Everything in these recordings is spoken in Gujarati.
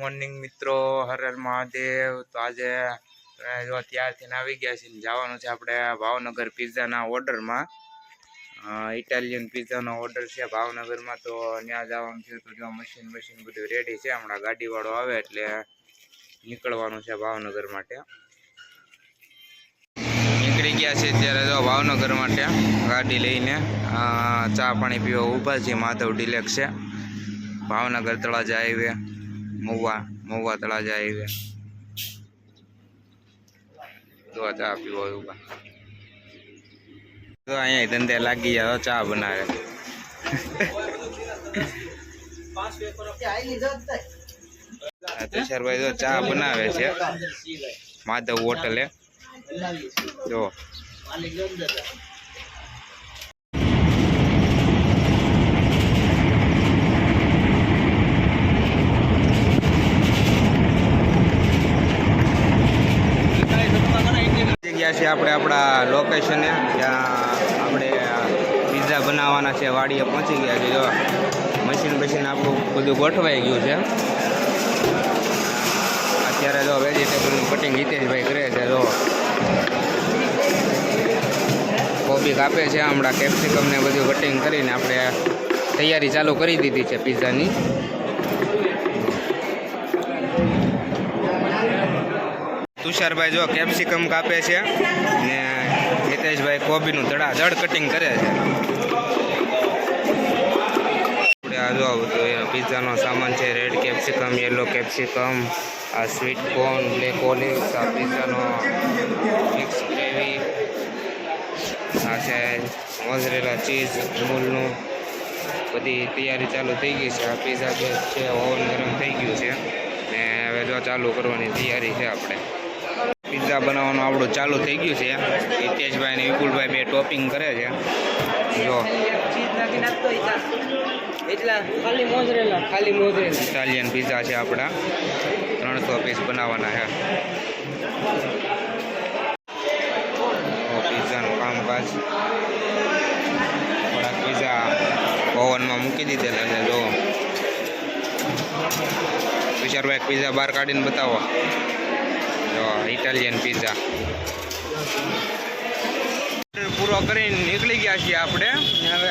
મોર્નિંગ મિત્રો, હર હર મહાદેવ। તો આજે જો ત્યારથી આવી ગયા છે, જવાનું છે આપણે ભાવનગર પિઝાના ઓર્ડરમાં। ઇટાલિયન પિઝાનો ઓર્ડર છે ભાવનગરમાં, તો ત્યાં જવાનું છે। તો જો મશીન બધું રેડી છે, હમણાં ગાડીવાળો આવે એટલે નીકળવાનું છે ભાવનગર માટે। નીકળી ગયા છે અત્યારે જો ભાવનગર માટે ગાડી લઈને। ચા પાણી પીવા ઊભા છે, માધવ ડિલેક્સ છે, ભાવનગર તળાજા હાઈવે, મહુવા તળાજા હાઈવે। તો ચા પીવા ઊભા તો અહીંયા ધંધે લાગી જાય, ચા બનાવે। તુષારભાઈ તો ચા બનાવે છે માધવ હોટલે। જો ગયા છે આપણે આપણા લોકેશને, જ્યાં આપણે પિઝા બનાવવાના છે, વાડીએ પહોંચી ગયા છે। જો મશીન આપણું બધું ગોઠવાઈ ગયું છે। અત્યારે જો વેજીટેબલનું કટિંગ હિતેશભાઈ કરે છે। જો કોબી કાપે છે, હમણાં કેપ્સિકમ ને બધું કટિંગ કરીને આપણે તૈયારી ચાલુ કરી દીધી છે પિઝાની। તુષારભાઈ જો કેપ્સિકમ કાપે છે ને હિતેશભાઈ કોબીનું ધડાધડ કટિંગ કરે છે। આપણે આ જો પિઝાનો સામાન છે, રેડ કેપ્સિકમ, યલો કેપ્સિકમ, આ સ્વીટ કોર્ન, બ્લેક ઓલિવ્સ, આ પિઝાનો મિક્સ ગ્રેવી, આ છે મોઝરેલા ચીઝ અમૂલનું, બધી તૈયારી ચાલુ થઈ ગઈ છે। આ પિઝા છે ઓવન ગરમ થઈ ગયું છે ને હવે જો ચાલુ કરવાની તૈયારી છે આપણે। પિઝા બનાવવાનું આપણું ચાલુ થઈ ગયું છે। હિતેશભાઈ ને વિપુલભાઈ બે ટોપિંગ કરે છે। જો ઇટાલિયન પિઝા છે આપણા, 300 પીસ બનાવવાના છે। પિઝાનું કામકાજ, થોડાક પિઝા ઓવનમાં મૂકી દીધેલા છે। જો તુષારભાઈ પિઝા બહાર કાઢીને બતાવો। જો ઇટાલિયન પિઝા પૂરો કરીને નીકળી ગયા છીએ આપણે। હવે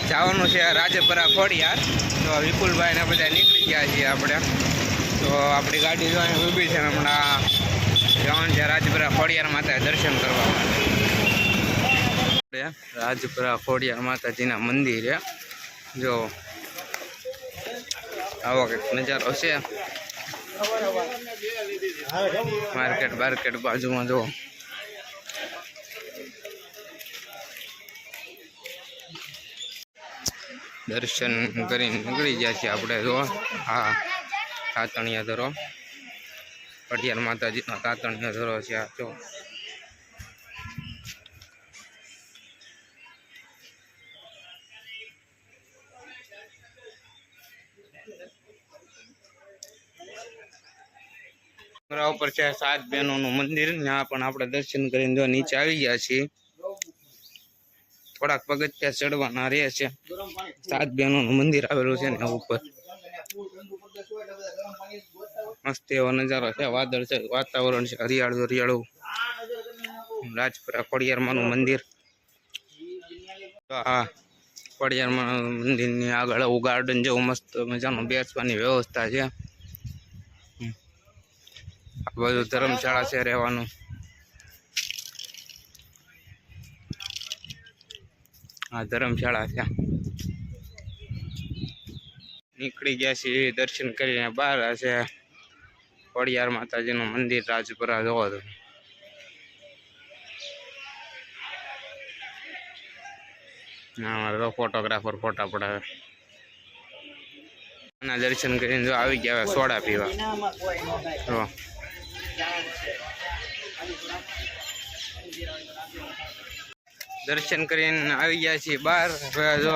જવાનું છે રાજપરા ખોડિયાર। તો વિપુલભાઈ ને બધા નીકળી ગયા છીએ આપણે। તો આપણી ગાડી જો અહીં ઊભી છે, હમણાં જવાનું છે રાજપરા ખોડિયાર માતા દર્શન કરવા માટે। રાજપરા ખોડિયાર માતાજીના મંદિરે જો આવો કંઈક નજારો છે। માર્કેટ બાજુમાં જો દર્શન કરીને નીકળી ગયા છીએ આપણે। જો હા તાતણિયા ધરો, ખોડિયાર માતાજીનો તાતણિયા ધરો છે આ। જો ઉપર છે 7 બહેનોનું મંદિર, ત્યાં પણ આપણે દર્શન કરીને જો નીચે આવી ગયા છીએ। થોડાક પગથિયા ચડવાના રહે છે। 7 બહેનોનું મંદિર આવેલું છે ને ઉપર, મસ્ત એવો નજારો છે, વાદળ છે, વાતાવરણ છે, હરિયાળું। રાજપરા ખોડિયારમાંનું મંદિર, હા ખોડિયારમાં મંદિરની આગળ એવું ગાર્ડન જેવું મસ્ત મજાનું બેસવાની વ્યવસ્થા છે। આ બધું ધર્મશાળા છે રહેવાનું। આ ધર્મશાળા છે। નીકળી ગયા છીએ દર્શન કરીને બહાર। છે ખોડિયાર માતાજીનું મંદિર રાજપરા। જોવો તો ફોટોગ્રાફર ફોટા પડાવે। આના દર્શન કરીને જો આવી ગયા સોડા પીવા। જો દર્શન કરીને આવી ગયા છીએ બહાર। જો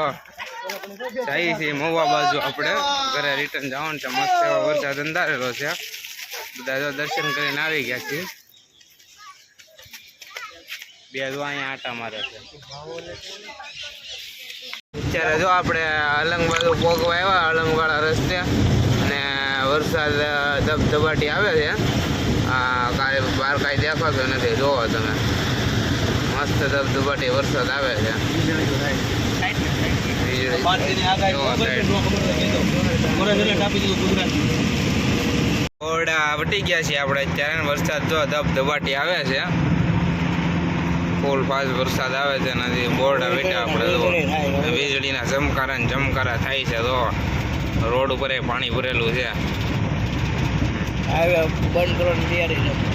જઈએ છીએ મહુવા બાજુ આપણે ઘરે રિટર્ન જવાનું છે। મસ્ત એવો વરસાદ અંધારેલો છે, બધા જો દર્શન કરીને આવી ગયા છીએ। બે જો અહીંયા આટા મારે છે। અત્યારે જો આપણે અલંગ બાજુ પોગવા આવ્યા, અલંગવાળા રસ્તે, અને વરસાદ ધબધબાટી આવે છે. કાંઈ બહાર કાંઈ દેખાતું નથી. જોવો તમે, મસ્ત ધબધબાટી વરસાદ આવે છે. ઓરડા વટી ગયા છીએ આપણે અત્યારે. વરસાદ જો ધબધબાટી આવે છે. ફૂલ ફાસ્ટ વરસાદ આવે છે. નથી બોરડા વેટા આપણે જો વીજળીના ચમકારા ને ચમકારા થાય છે. તો રોડ ઉપર પાણી ભરેલું છે. બંધ કરવાની તૈયારી છે.